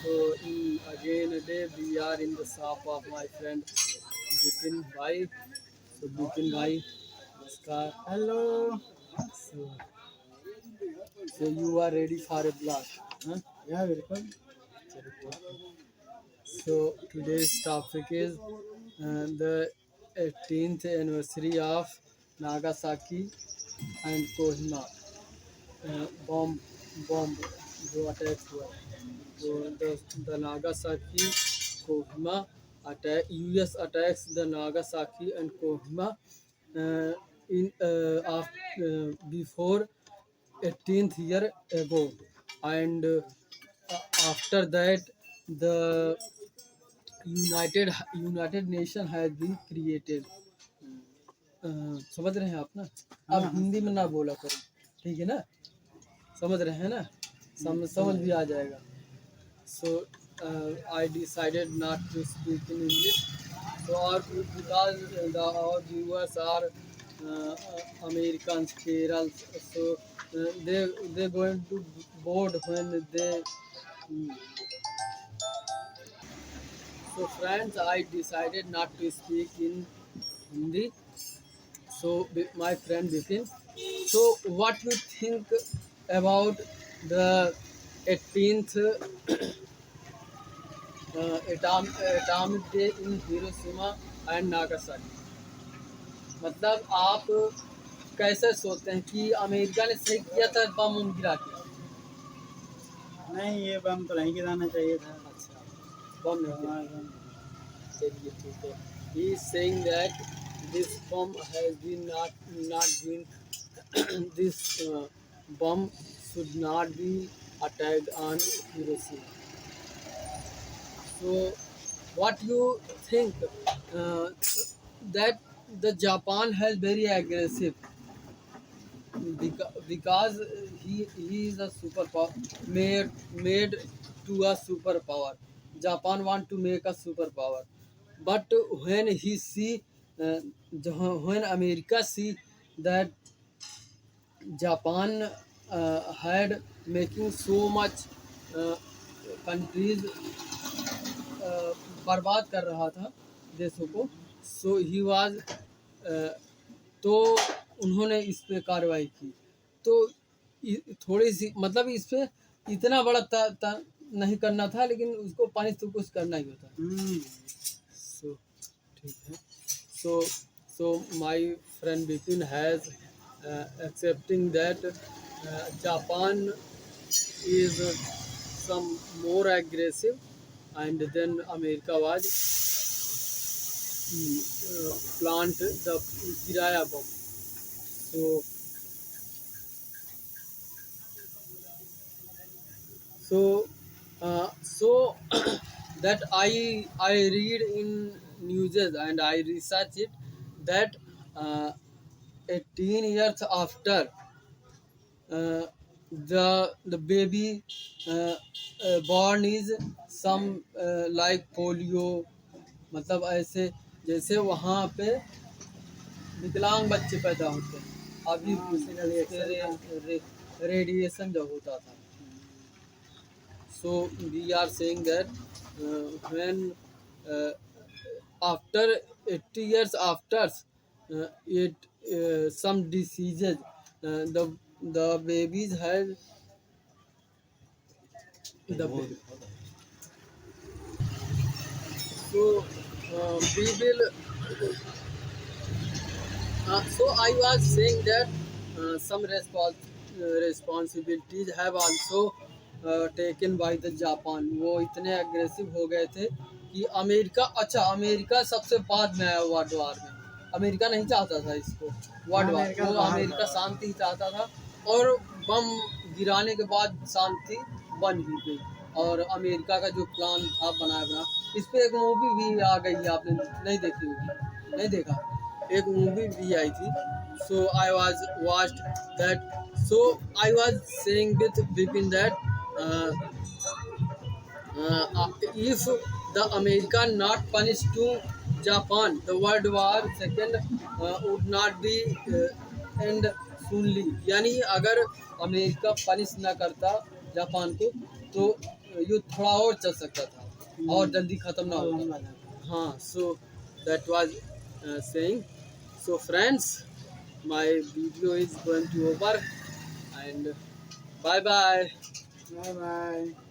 Again a day we are in the shop of my friend Bipin Bhai. So Bipin Bhai, namaskar. Hello. So, so you are ready for a blog, huh? Yeah, welcome. So today's topic is the 18th anniversary of Nagasaki and Kohima bomb bomb जो attack हुआ तो the Nagasaki Kohima attack US attacks the Nagasaki and Kohima in before 18th year ago and after that the United Nation has been created. समझ रहे हैं आप ना अब हाँ, हिंदी में ना बोला करो ठीक है ना समझ रहे हैं ना समझ भी आ जाएगा so I decided not to speak in English so because our viewers are Americans Kerala so they going to bored when they so friends I decided not to speak in Hindi so my friend Bipin. So what you think about the 18th atomic day in Hiroshima and Nagasaki? मतलब आप कैसे सोचते हैं कि America ने सही किया था बम उम गिरा के? नहीं, ये बम तो नहीं गिराना चाहिए था। अच्छा, बम नहीं गिरा। हाँ, बम। चलिए ठीक है। He is saying that this bomb has been not been this bomb should not be attacked on Hiroshima. So, what you think that the Japan has very aggressive because he is a superpower made to a superpower. Japan want to make a superpower, but when he see when America see that Japan had making so much uh, countries uh, बर्बाद कर रहा था देशों को सो he was तो उन्होंने इस पे कार्रवाई की तो थोड़ी सी मतलब इस पे इतना बड़ा नहीं करना था लेकिन उसको पानी तो कुछ करना ही होता सो ठीक है सो so my friend Bipin has accepting that Japan is some more aggressive and then America was plant the Giraya bomb. So that I read in news and I research it that 18 years after the baby born is some like polio मतलब ऐसे जैसे वहाँ पे विकलांग बच्चे पैदा होते हैं अभी रेडिएशन जब होता था so we are saying that when after 80 years after it some diseases the babies have the baby. So we will so I was saying that some responsibilities have also taken by the Japan. वो इतने aggressive हो गए थे कि America सबसे बाद में आया वर्ल्ड वार में अमेरिका नहीं चाहता था इसको वर्ल्ड वार वो अमेरिका शांति चाहता था और बम गिराने के बाद शांति बन ही गई और अमेरिका का जो प्लान था बना इस पे एक मूवी भी आ गई है आपने नहीं देखी होगी नहीं देखा एक मूवी भी आई थी so I was watched that so I was saying with Bipin that if the America not punished to Japan the world war second would not be end soonly यानी अगर अमेरिका पनिश ना करता Japan को तो युद्ध थोड़ा और चल सकता था और जल्दी खत्म ना और होता। लंबा जाता। हाँ, so that was saying. So friends, my video is going to over and bye bye. Bye bye.